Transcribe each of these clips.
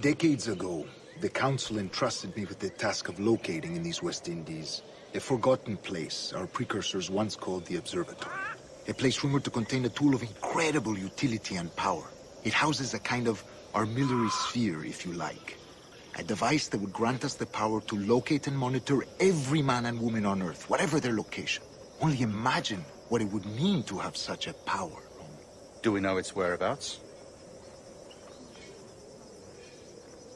Decades ago, the Council entrusted me with the task of locating in these West Indies a forgotten place our precursors once called the Observatory. A place rumored to contain a tool of incredible utility and power. It houses a kind of armillary sphere, if you like. A device that would grant us the power to locate and monitor every man and woman on Earth, whatever their location. Only imagine what it would mean to have such a power. Do we know its whereabouts?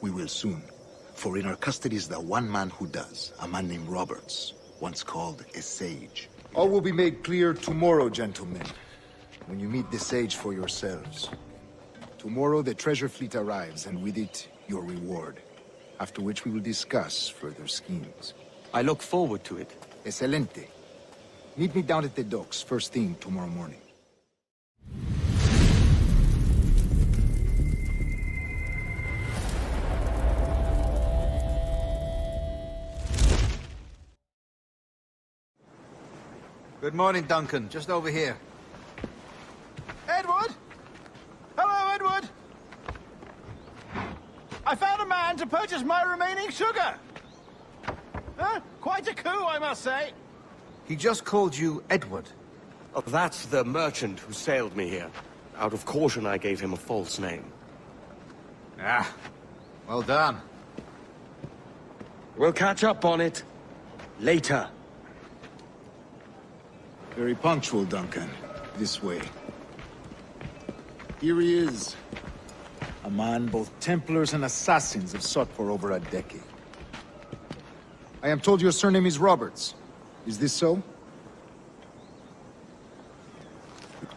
We will soon. For in our custody is the one man who does, a man named Roberts, once called a sage. All will be made clear tomorrow, gentlemen, when you meet the sage for yourselves. Tomorrow the treasure fleet arrives, and with it, your reward. After which we will discuss further schemes. I look forward to it. Excelente. Meet me down at the docks first thing tomorrow morning. Good morning, Duncan. Just over here. Edward? Hello, Edward! I found a man to purchase my remaining sugar! Huh? Quite a coup, I must say. He just called you Edward. Oh, that's the merchant who sailed me here. Out of caution, I gave him a false name. Ah, well done. We'll catch up on it later. Very punctual, Duncan. This way. Here he is. A man both Templars and Assassins have sought for over a decade. I am told your surname is Roberts. Is this so?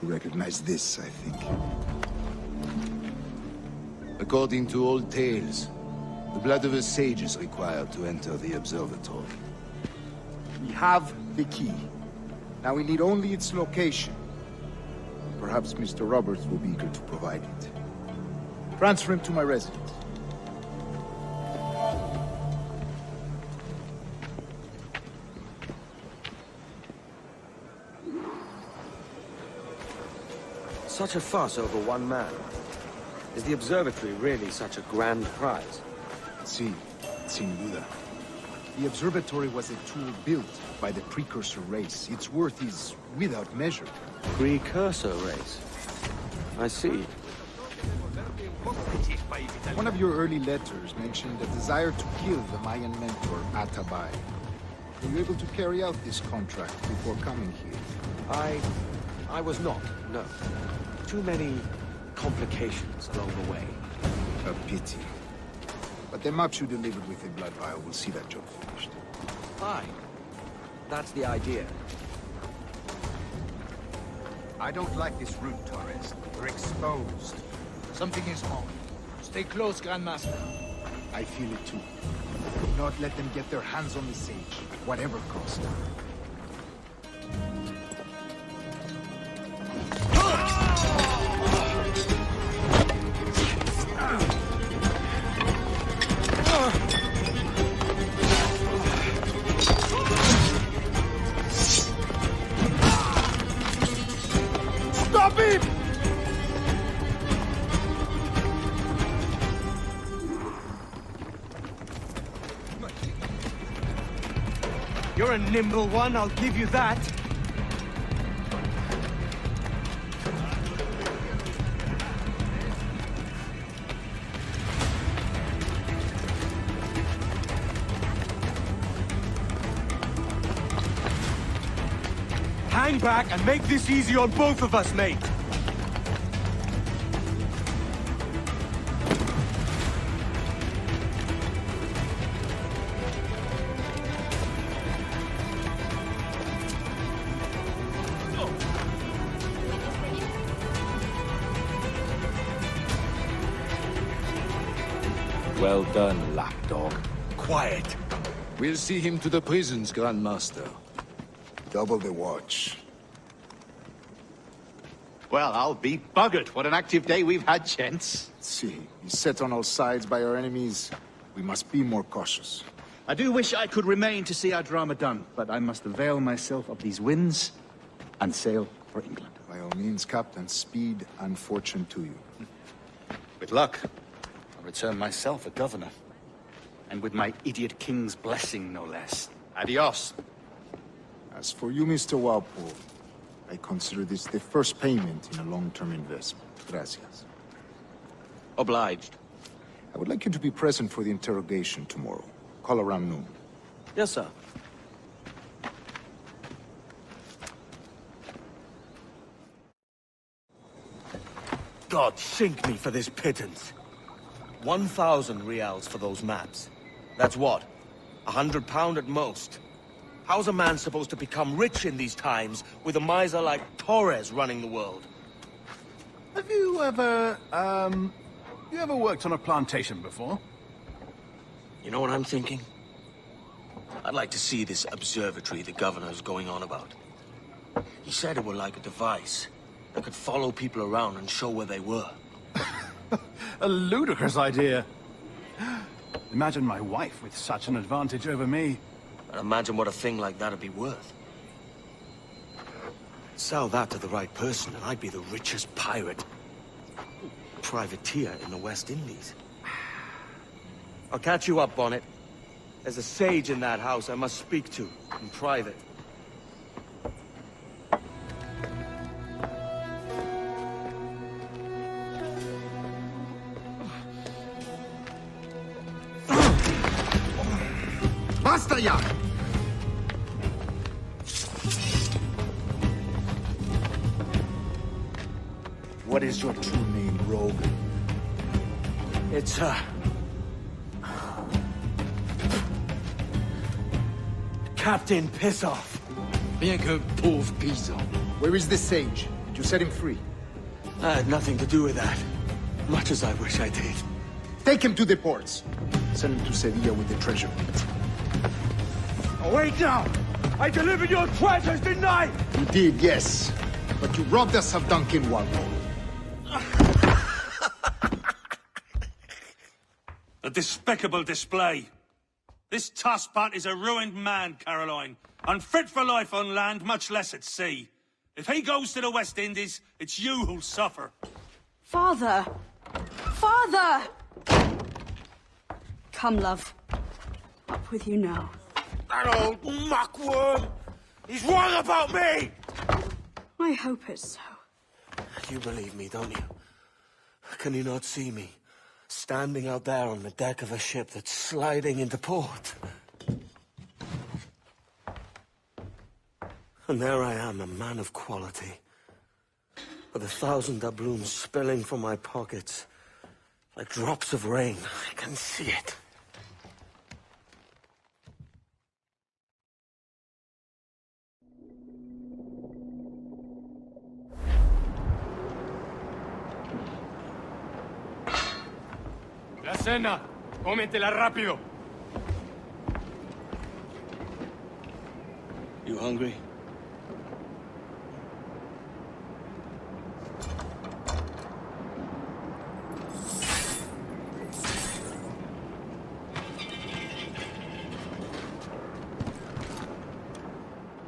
You recognize this, I think. According to old tales, the blood of a sage is required to enter the observatory. We have the key. Now we need only its location. Perhaps Mr. Roberts will be eager to provide it. Transfer him to my residence. Such a fuss over one man. Is the observatory really such a grand prize? Sí, sin duda. The observatory was a tool built by the precursor race. Its worth is without measure. Precursor race. I see. One of your early letters mentioned a desire to kill the Mayan mentor, Atabay. Were you able to carry out this contract before coming here? I was not, no. Too many complications along the way. A pity. But the maps you delivered with the blood vial will see that job finished. Fine. That's the idea. I don't like this route, Torres. We're exposed. Something is wrong. Stay close, Grandmaster. I feel it too. Do not let them get their hands on the sage, at whatever cost. Stop him! You're a nimble one, I'll give you that. Hang back and make this easy on both of us, mate. Well done, lapdog. Quiet. We'll see him to the prisons, Grandmaster. Double the watch. Well, I'll be buggered. What an active day we've had, gents. See, he's set on all sides by our enemies. We must be more cautious. I do wish I could remain to see our drama done, but I must avail myself of these winds and sail for England. By all means, Captain, speed and fortune to you. With luck. I'll return myself a governor. And with my idiot king's blessing, no less. Adios. As for you, Mr. Walpole, I consider this the first payment in a long-term investment. Gracias. Obliged. I would like you to be present for the interrogation tomorrow. Call around noon. Yes, sir. God sink me for this pittance. 1,000 reals for those maps. That's what? £100 at most. How's a man supposed to become rich in these times with a miser like Torres running the world? Have you ever, worked on a plantation before? You know what I'm thinking? I'd like to see this observatory the governor's going on about. He said it were like a device that could follow people around and show where they were. A ludicrous idea. Imagine my wife with such an advantage over me. And imagine what a thing like that'd be worth. Sell that to the right person and I'd be the richest pirate. Privateer in the West Indies. I'll catch you up, Bonnet. There's a sage in that house I must speak to, in private. Basta ya! What is your true name, rogue? It's, Captain Pissoff. Bien que pauvre paysan. Where is the sage? Did you set him free? I had nothing to do with that. Much as I wish I did. Take him to the ports. Send him to Sevilla with the treasure. Wait now! I delivered your treasures, didn't I? You did, yes. But you robbed us of Duncan Walpole. A despicable display. This tosspot is a ruined man, Caroline. Unfit for life on land, much less at sea. If he goes to the West Indies, it's you who'll suffer. Father! Father! Come, love. Up with you now. That old muckworm! He's wrong about me! I hope it's so. You believe me, don't you? Can you not see me? Standing out there on the deck of a ship that's sliding into port. And there I am, a man of quality. With 1,000 doubloons spilling from my pockets. Like drops of rain. I can see it. La cena. Cómetela rápido. You hungry?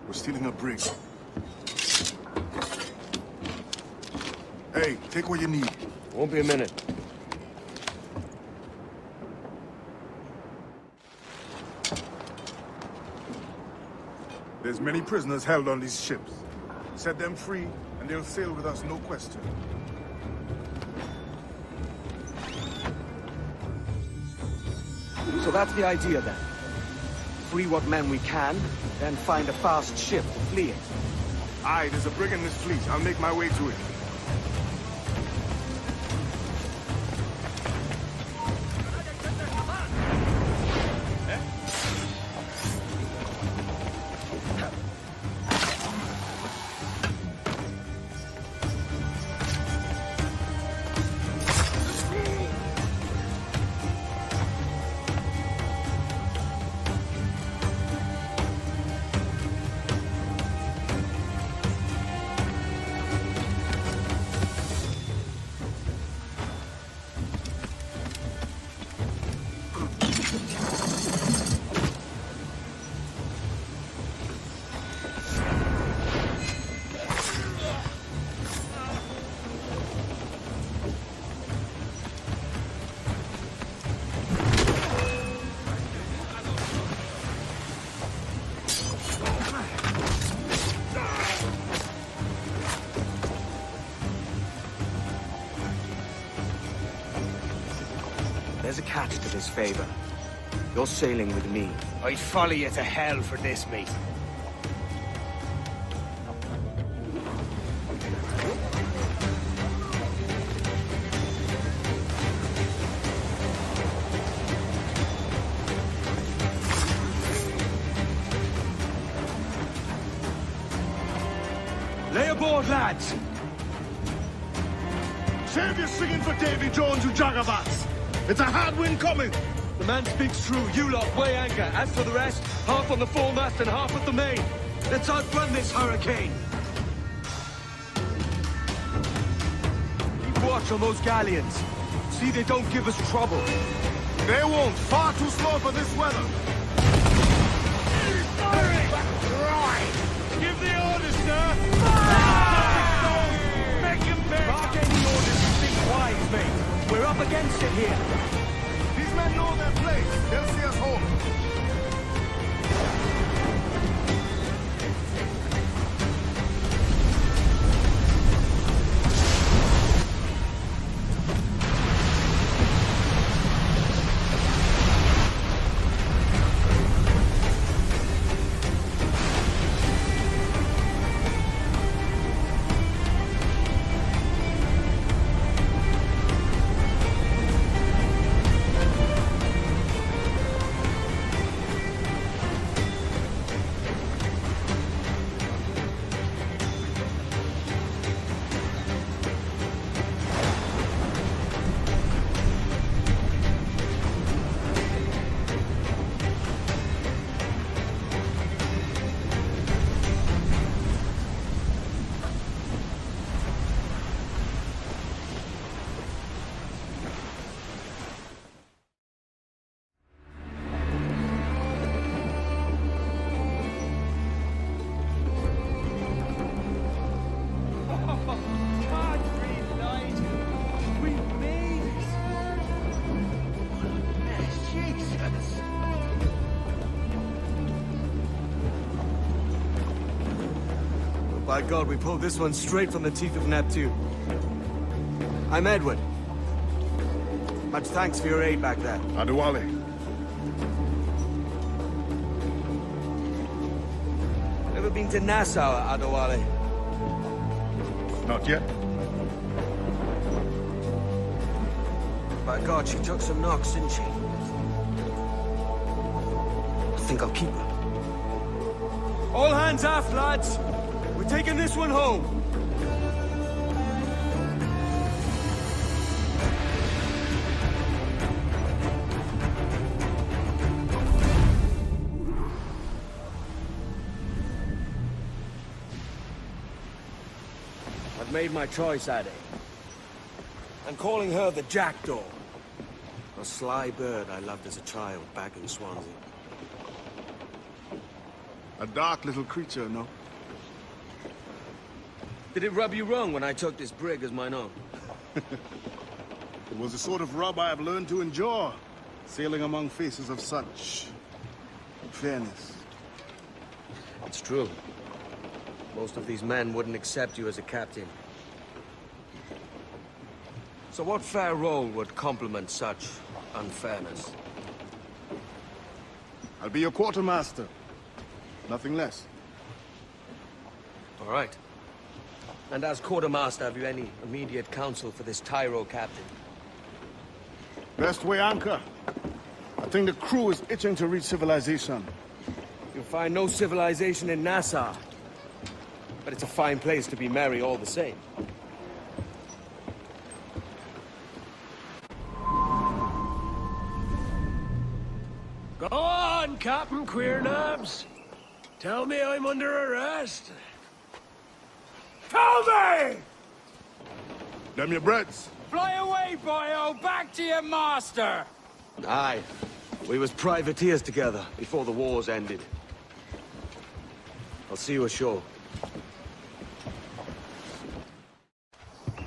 We're stealing a brig. Hey, take what you need. Won't be a minute. There's many prisoners held on these ships. Set them free, and they'll sail with us, no question. So that's the idea then. Free what men we can, then find a fast ship to flee it. Aye, there's a brig in this fleet. I'll make my way to it. There's a catch to this favor. You're sailing with me. I'd follow you to hell for this, mate. Lay aboard, lads! Save your singing for Davy Jones, you jagabats! It's a hard wind coming! The man speaks true. You lot weigh anchor. As for the rest, half on the foremast and half at the main. Let's outrun this hurricane. Keep watch on those galleons. See they don't give us trouble. They won't. Far too slow for this weather. Right! Give the orders, sir! Make him pay! Mark any orders you think wise, mate. We're up against it here. These men know their place. They'll see us home. By God, we pulled this one straight from the teeth of Neptune. I'm Edward. Much thanks for your aid back there. Adewale. Ever been to Nassau, Adewale? Not yet. By God, she took some knocks, didn't she? I think I'll keep her. All hands aft, lads! We're taking this one home! I've made my choice, Addy. I'm calling her the Jackdaw. A sly bird I loved as a child back in Swansea. A dark little creature, no? Did it rub you wrong when I took this brig as mine own? It was the sort of rub I have learned to endure, sailing among faces of such fairness. It's true. Most of these men wouldn't accept you as a captain. So what fair role would complement such unfairness? I'll be your quartermaster. Nothing less. All right. And as quartermaster, have you any immediate counsel for this Tyro captain? Best way anchor. I think the crew is itching to reach civilization. You'll find no civilization in Nassau. But it's a fine place to be merry all the same. Go on, Captain Queernabs. Tell me I'm under arrest. Tell me! Them your breads. Fly away, boyo! Back to your master! Aye. We was privateers together before the wars ended. I'll see you ashore.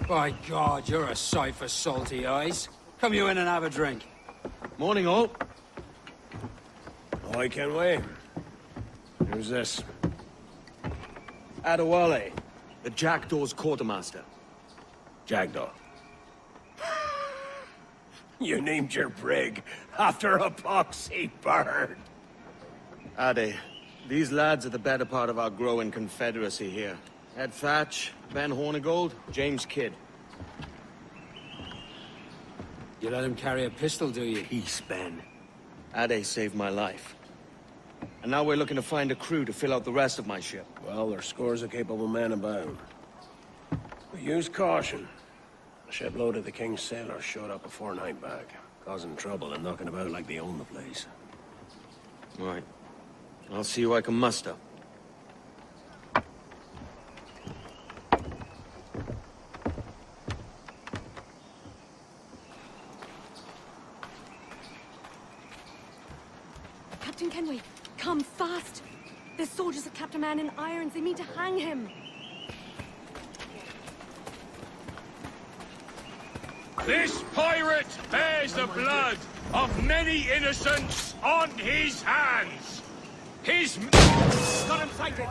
By God, you're a sight for salty eyes. Come you in and have a drink. Morning, all. I can wait. Who's this? Adewale, the Jackdaw's quartermaster. Jackdaw. You named your brig after a poxy bird. Ade, these lads are the better part of our growing confederacy here. Ed Thatch, Ben Hornigold, James Kidd. You let him carry a pistol, do you? Peace, Ben. Ade saved my life. And now we're looking to find a crew to fill out the rest of my ship. Well, there's scores of capable men about. But use caution. A shipload of the King's sailors showed up a fortnight back, causing trouble and knocking about like they own the place. Right. I'll see who I can muster. Captain Kenway, come fast! The soldiers have kept a man in irons. They mean to hang him. This pirate bears the blood of many innocents on his hands. His... Got him sighted!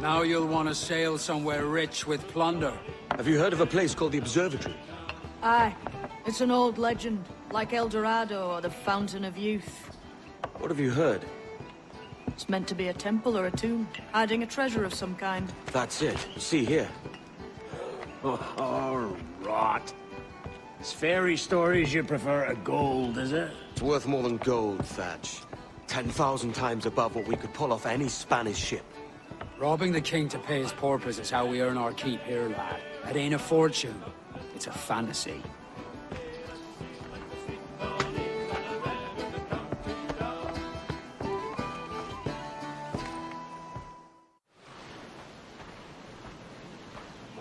Now you'll want to sail somewhere rich with plunder. Have you heard of a place called the Observatory? Aye. It's an old legend, like El Dorado or the Fountain of Youth. What have you heard? It's meant to be a temple or a tomb, hiding a treasure of some kind. That's it. See here. Oh, rot. It's fairy stories you prefer to gold, is it? It's worth more than gold, Thatch. 10,000 times above what we could pull off any Spanish ship. Robbing the king to pay his porpoise is how we earn our keep here, lad. It ain't a fortune. It's a fantasy.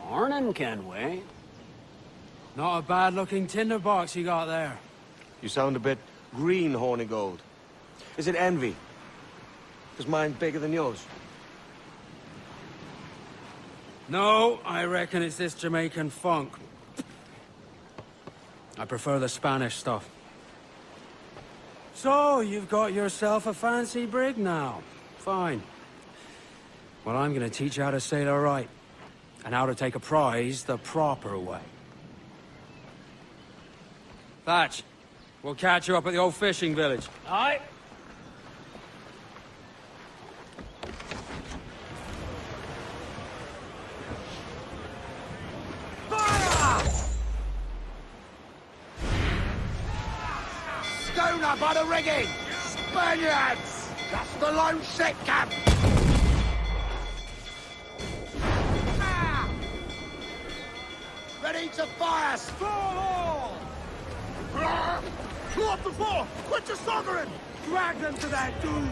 Morning, Kenway. Not a bad-looking tinderbox you got there. You sound a bit green, Hornigold. Is it envy? Is mine bigger than yours? No, I reckon it's this Jamaican funk. I prefer the Spanish stuff. So, you've got yourself a fancy brig now. Fine. Well, I'm gonna teach you how to sail her right. And how to take a prize the proper way. Thatch, we'll catch you up at the old fishing village. Aye. Schooner by the rigging! Spaniards! Just the lone ship camp! Ready to fire! Fall! Pull up the floor! Quit your soldering! Drag them to that dude!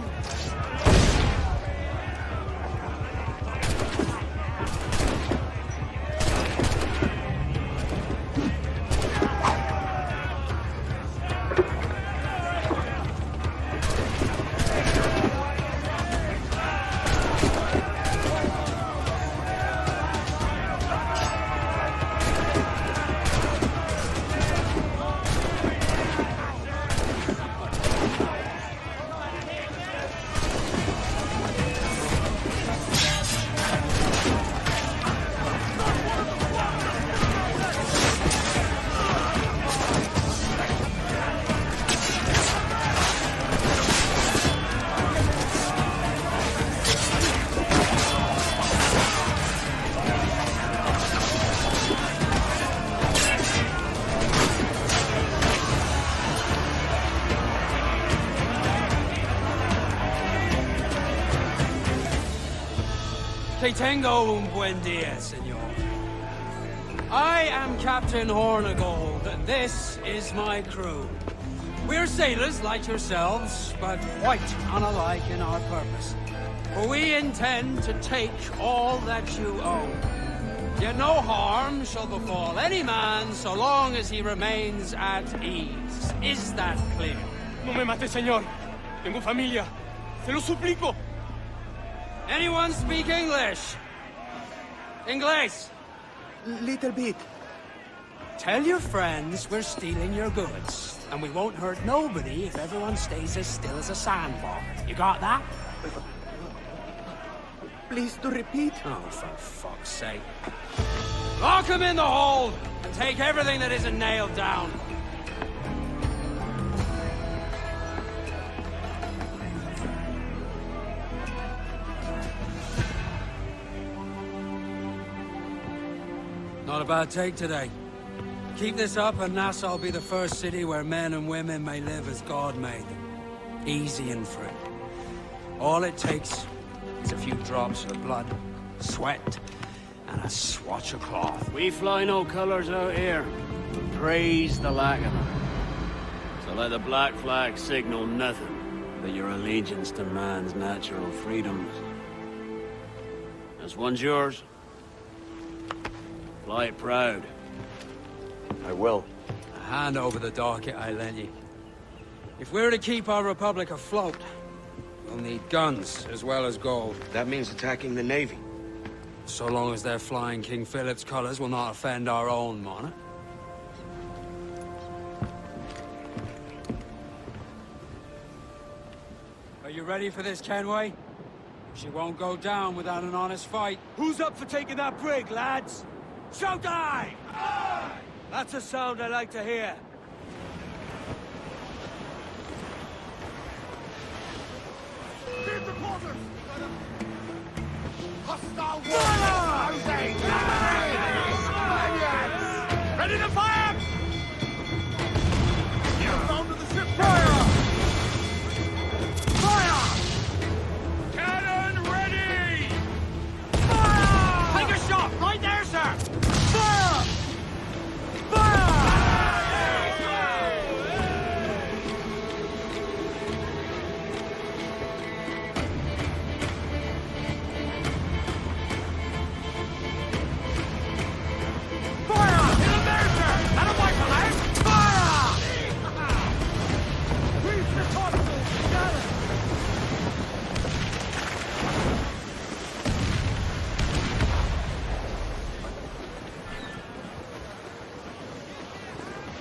Que tengo un buen dia, senor. I am Captain Hornigold, and this is my crew. We're sailors like yourselves, but quite unalike in our purpose. For we intend to take all that you own. Yet no harm shall befall any man so long as he remains at ease. Is that clear? No me mate, señor. Tengo familia. Se lo suplico. Anyone speak English? English? Little bit. Tell your friends we're stealing your goods, and we won't hurt nobody if everyone stays as still as a sandbar. You got that? Please to repeat. Oh, for fuck's sake. Lock him in the hold, and take everything that isn't nailed down. Not a bad take today. Keep this up and Nassau will be the first city where men and women may live as God made them. Easy and free. All it takes is a few drops of blood, sweat, and a swatch of cloth. We fly no colors out here. Praise the lack of them. So let the black flag signal nothing but your allegiance to man's natural freedoms. This one's yours. Fly it proud. I will. Hand over the docket I lent you. If we're to keep our republic afloat, we'll need guns as well as gold. That means attacking the Navy. So long as they're flying King Philip's colors will not offend our own monarch. Are you ready for this, Kenway? She won't go down without an honest fight. Who's up for taking that brig, lads? Shout aye! Aye! That's a sound I like to hear. Leave the quarters! Hostile warriors! Ready to fire! Down to the ship! Fire! Fire! Cannon ready! Fire! Take a shot! Right there, sir! Fire! Fire!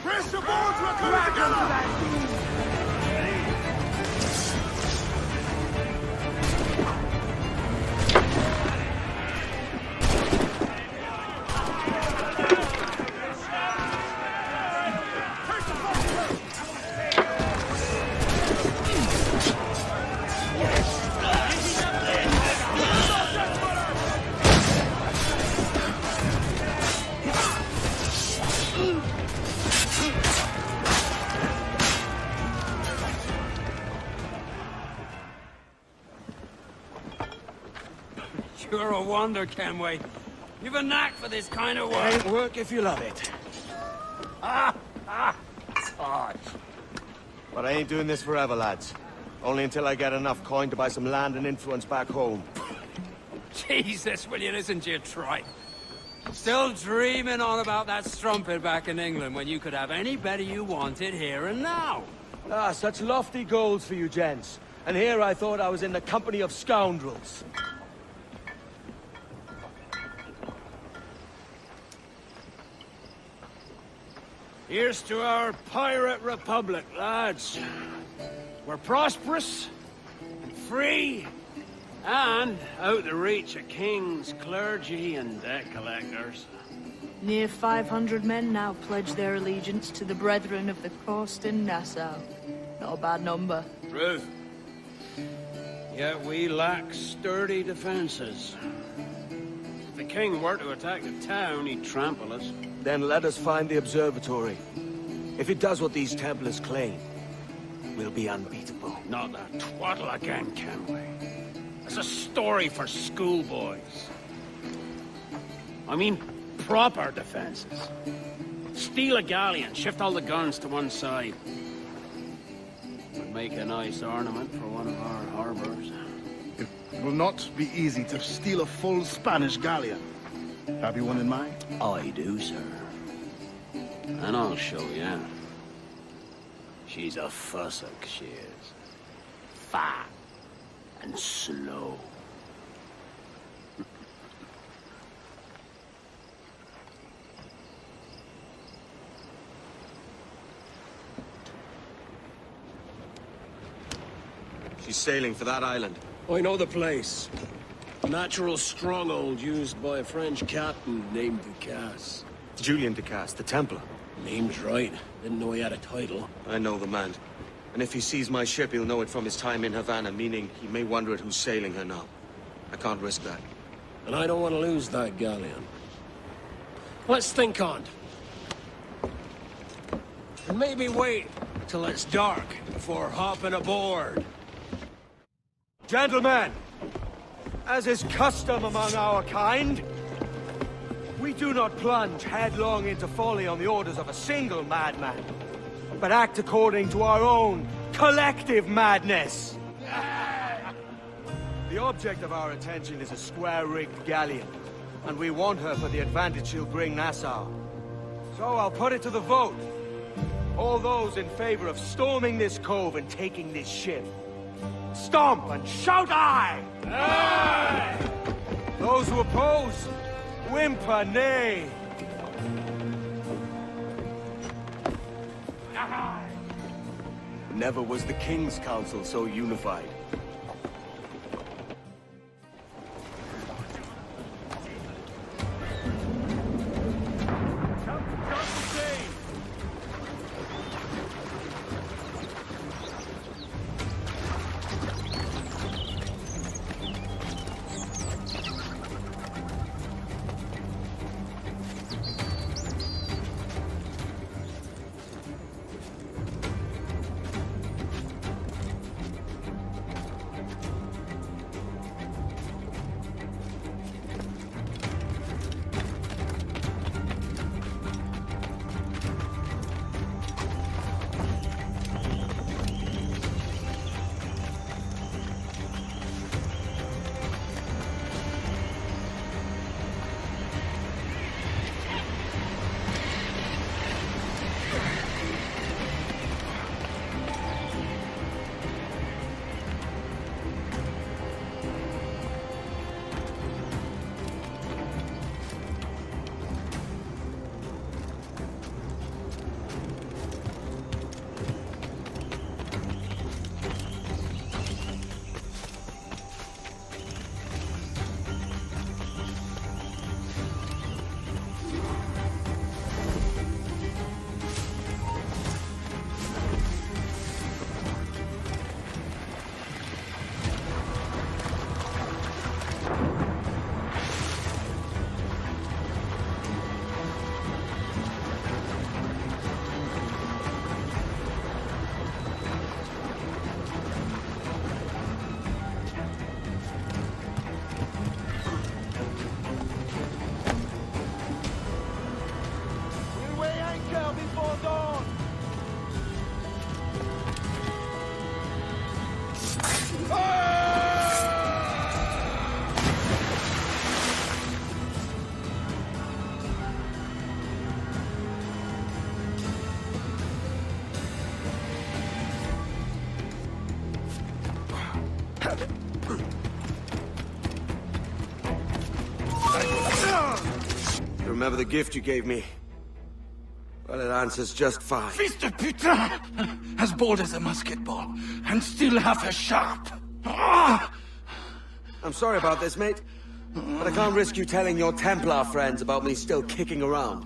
Press the boards! We're coming together! You're a wonder, Kenway. You've a knack for this kind of work. Ain't work if you love it. It's hard. But I ain't doing this forever, lads. Only until I get enough coin to buy some land and influence back home. Jesus, will you listen to your tripe? Still dreaming on about that strumpet back in England when you could have any better you wanted here and now. Ah, such lofty goals for you gents. And here I thought I was in the company of scoundrels. Here's to our pirate republic, lads. We're prosperous, and free, and out the reach of kings, clergy, and debt collectors. Near 500 men now pledge their allegiance to the Brethren of the Coast in Nassau. Not a bad number. Truth. Yet we lack sturdy defenses. If the king were to attack the town, he'd trample us. Then let us find the observatory. If it does what these Templars claim, we'll be unbeatable. Not that twaddle again, Kenway. It's a story for schoolboys. I mean, proper defenses. Steal a galleon, shift all the guns to one side. Would make a nice ornament for one of our harbors. It will not be easy to steal a full Spanish galleon. Have you one in mind? I do, sir. And I'll show you. She's a fussock, she is. Fat and slow. She's sailing for that island. I know the place. A natural stronghold used by a French captain named Ducasse. Julian Ducasse, the Templar. Name's right. Didn't know he had a title. I know the man. And if he sees my ship, he'll know it from his time in Havana, meaning he may wonder at who's sailing her now. I can't risk that. And I don't want to lose that galleon. Let's think on it. And maybe wait till it's dark before hopping aboard. Gentlemen, as is custom among our kind, we do not plunge headlong into folly on the orders of a single madman, but act according to our own collective madness. The object of our attention is a square-rigged galleon, and we want her for the advantage she'll bring Nassau. So I'll put it to the vote. All those in favor of storming this cove and taking this ship, stomp and shout aye! Aye! Those who oppose, whimper nay! Never was the King's Council so unified. Remember the gift you gave me? Well, it answers just fine. Fils de putain! As bold as a musket ball, and still half as sharp. Ah! I'm sorry about this, mate. But I can't risk you telling your Templar friends about me still kicking around.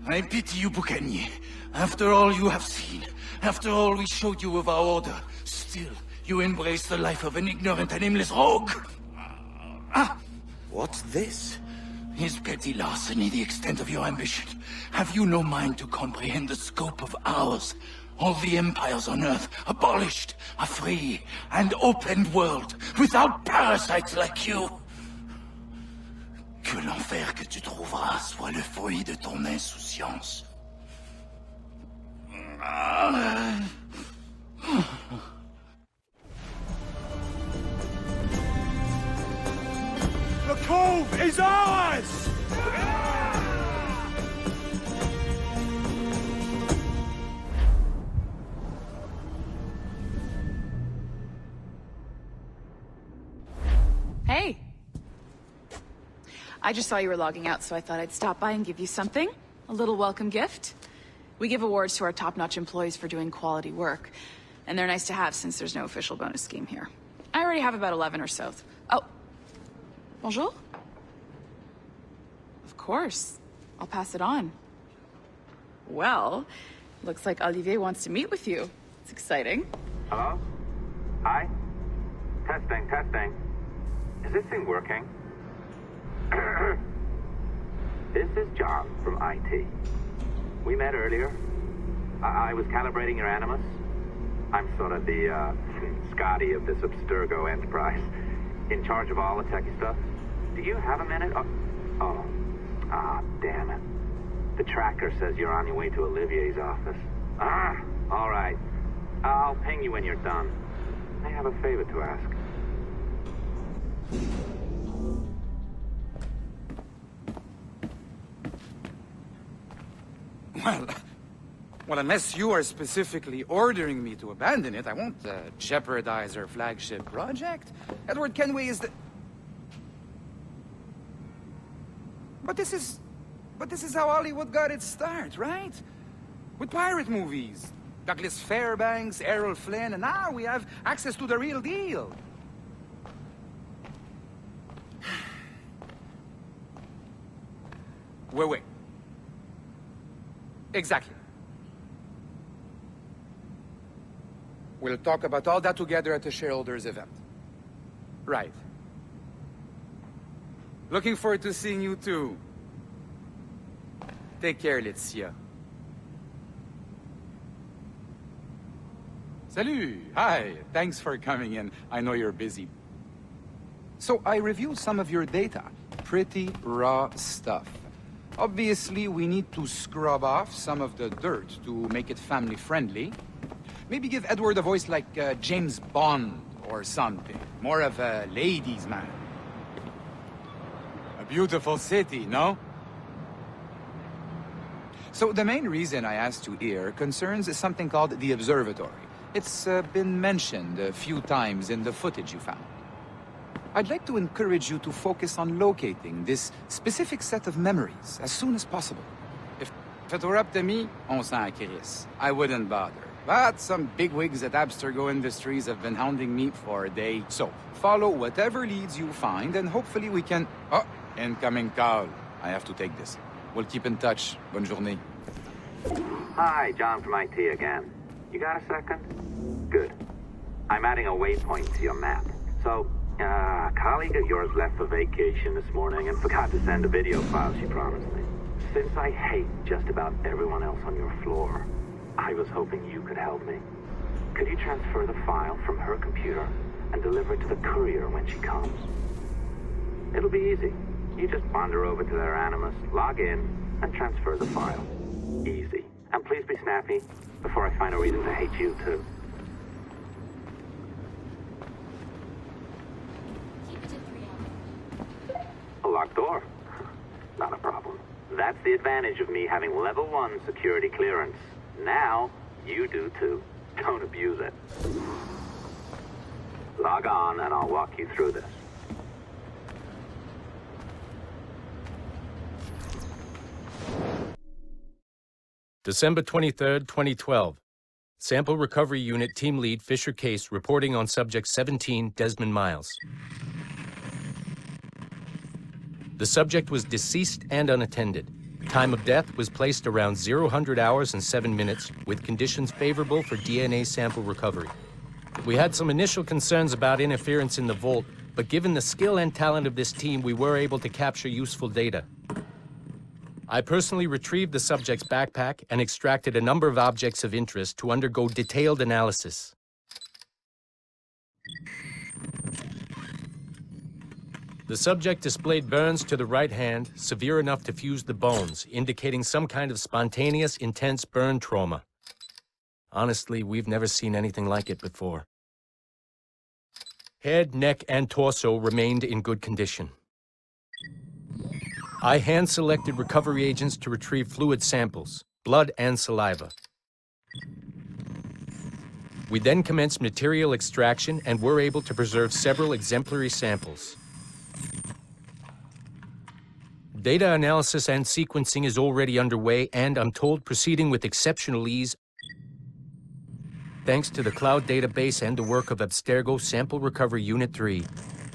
I pity you, Boucanier. After all you have seen, after all we showed you of our order, still you embrace the life of an ignorant and aimless rogue. What's this? Is petty larceny the extent of your ambition? Have you no mind to comprehend the scope of ours? All the empires on Earth abolished, a free and open world, without parasites like you. Que l'enfer que tu trouveras soit le fruit de ton insouciance. cove is ours! Hey. I just saw you were logging out, so I thought I'd stop by and give you something. A little welcome gift. We give awards to our top-notch employees for doing quality work, and they're nice to have since there's no official bonus scheme here. I already have about 11 or so. Oh. Bonjour? Of course. I'll pass it on. Well, looks like Olivier wants to meet with you. It's exciting. Hello? Hi? Testing, testing. Is this thing working? This is John from IT. We met earlier. I was calibrating your Animus. I'm sort of the, Scotty of this Abstergo enterprise. In charge of all the techie stuff. Do you have a minute? Damn it. The tracker says you're on your way to Olivier's office. All right. I'll ping you when you're done. I have a favor to ask. Well, unless you are specifically ordering me to abandon it, I won't jeopardize our flagship project. Edward Kenway is the... But this is how Hollywood got its start, right? With pirate movies. Douglas Fairbanks, Errol Flynn, and now we have access to the real deal. Wait. Exactly. We'll talk about all that together at the shareholders event. Right. Looking forward to seeing you too. Take care, Laetitia. Salut! Hi! Thanks for coming in. I know you're busy. So I reviewed some of your data. Pretty raw stuff. Obviously, we need to scrub off some of the dirt to make it family-friendly. Maybe give Edward a voice like James Bond or something. More of a ladies' man. A beautiful city, no? So the main reason I asked you here concerns something called the Observatory. It's been mentioned a few times in the footage you found. I'd like to encourage you to focus on locating this specific set of memories as soon as possible. If it were up to me, on s'en crisse. I wouldn't bother. But some bigwigs at Abstergo Industries have been hounding me for a day. So, follow whatever leads you find, and hopefully we can... Oh, incoming call. I have to take this. We'll keep in touch. Bonne journée. Hi, John from IT again. You got a second? Good. I'm adding a waypoint to your map. So, a colleague of yours left for vacation this morning and forgot to send a video file she promised me. Since I hate just about everyone else on your floor, I was hoping you could help me. Could you transfer the file from her computer and deliver it to the courier when she comes? It'll be easy. You just wander over to their Animus, log in, and transfer the file. Easy. And please be snappy before I find a reason to hate you too. A locked door? Not a problem. That's the advantage of me having level 1 security clearance. Now, you do too. Don't abuse it. Log on and I'll walk you through this. December 23rd, 2012. Sample Recovery Unit Team Lead Fisher Case reporting on Subject 17, Desmond Miles. The subject was deceased and unattended. Time of death was placed around 00 hours and 7 minutes, with conditions favorable for DNA sample recovery. We had some initial concerns about interference in the vault, but given the skill and talent of this team, we were able to capture useful data. I personally retrieved the subject's backpack and extracted a number of objects of interest to undergo detailed analysis. The subject displayed burns to the right hand, severe enough to fuse the bones, indicating some kind of spontaneous, intense burn trauma. Honestly, we've never seen anything like it before. Head, neck, and torso remained in good condition. I hand-selected recovery agents to retrieve fluid samples, blood and saliva. We then commenced material extraction and were able to preserve several exemplary samples. Data analysis and sequencing is already underway and, I'm told, proceeding with exceptional ease thanks to the cloud database and the work of Abstergo Sample Recovery Unit 3.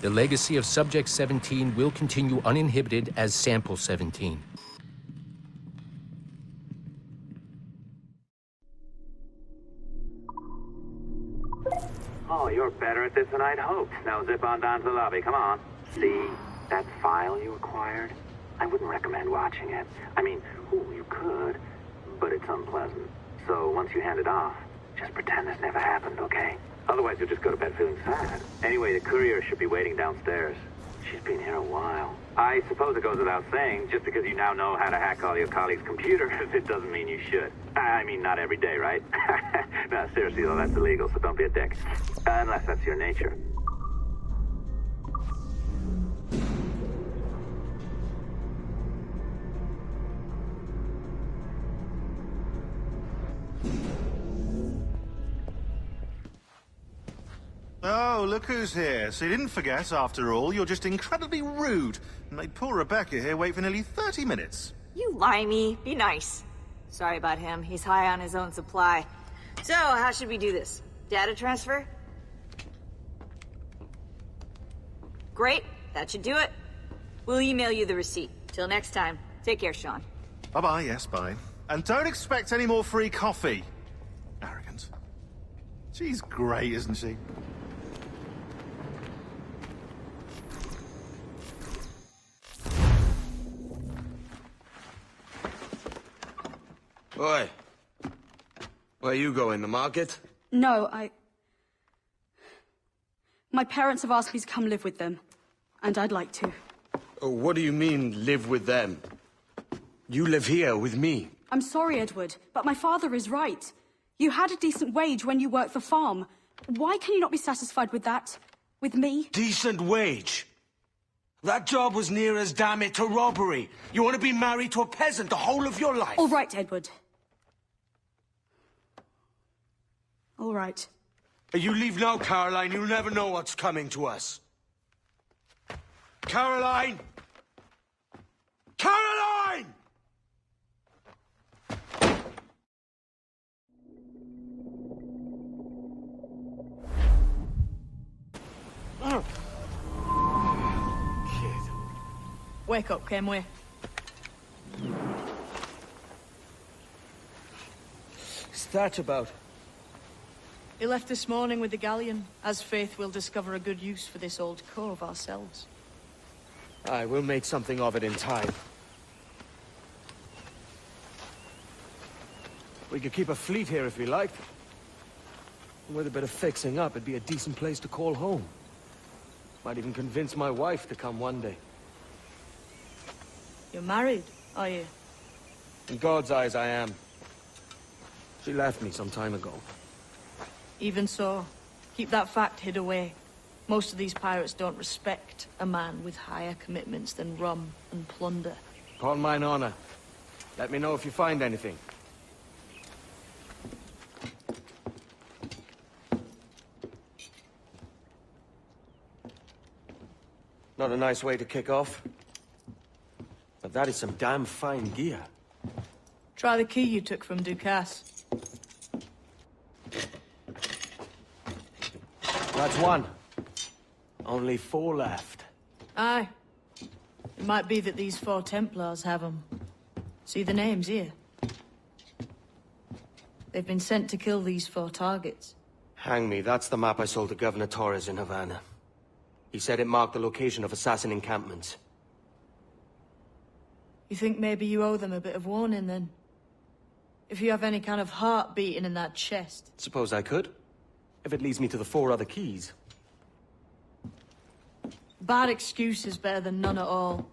The legacy of Subject 17 will continue uninhibited as Sample 17. Oh, you're better at this than I'd hoped. Now zip on down to the lobby, come on. See that file you acquired? I wouldn't recommend watching it. I mean, ooh, you could, but it's unpleasant. So once you hand it off, just pretend this never happened, okay? Otherwise you'll just go to bed feeling sad. Anyway, the courier should be waiting downstairs. She's been here a while. I suppose it goes without saying, just because you now know how to hack all your colleagues' computers, it doesn't mean you should. I mean, not every day, right? No, seriously though, that's illegal, so don't be a dick. Unless that's your nature. Oh, look who's here. So you didn't forget, after all. You're just incredibly rude. And made poor Rebecca here wait for nearly 30 minutes. You limey. Be nice. Sorry about him. He's high on his own supply. So, how should we do this? Data transfer? Great. That should do it. We'll email you the receipt. Till next time. Take care, Sean. Bye-bye, yes, bye. And don't expect any more free coffee. Arrogant. She's great, isn't she? Oi. Where you going, the market? No, my parents have asked me to come live with them, and I'd like to. Oh, what do you mean, live with them? You live here with me. I'm sorry, Edward, but my father is right. You had a decent wage when you worked the farm. Why can you not be satisfied with that? With me? Decent wage? That job was near as, damn it, to robbery. You want to be married to a peasant the whole of your life? All right, Edward. All right. You leave now, Caroline. You'll never know what's coming to us. Caroline! Caroline! Kid. Wake up, Kenway. What's that about? He left this morning with the galleon. As faith, we'll discover a good use for this old cove ourselves. Aye, we'll make something of it in time. We could keep a fleet here if we liked. And with a bit of fixing up, it'd be a decent place to call home. Might even convince my wife to come one day. You're married, are you? In God's eyes, I am. She left me some time ago. Even so, keep that fact hid away. Most of these pirates don't respect a man with higher commitments than rum and plunder. Upon mine honor. Let me know if you find anything. Not a nice way to kick off. But that is some damn fine gear. Try the key you took from Ducasse. That's one. Only 4 left. Aye. It might be that these 4 Templars have them. See the names here? They've been sent to kill these 4 targets. Hang me, that's the map I sold to Governor Torres in Havana. He said it marked the location of assassin encampments. You think maybe you owe them a bit of warning, then? If you have any kind of heart beating in that chest. Suppose I could. If it leads me to the 4 other keys. Bad excuse is better than none at all.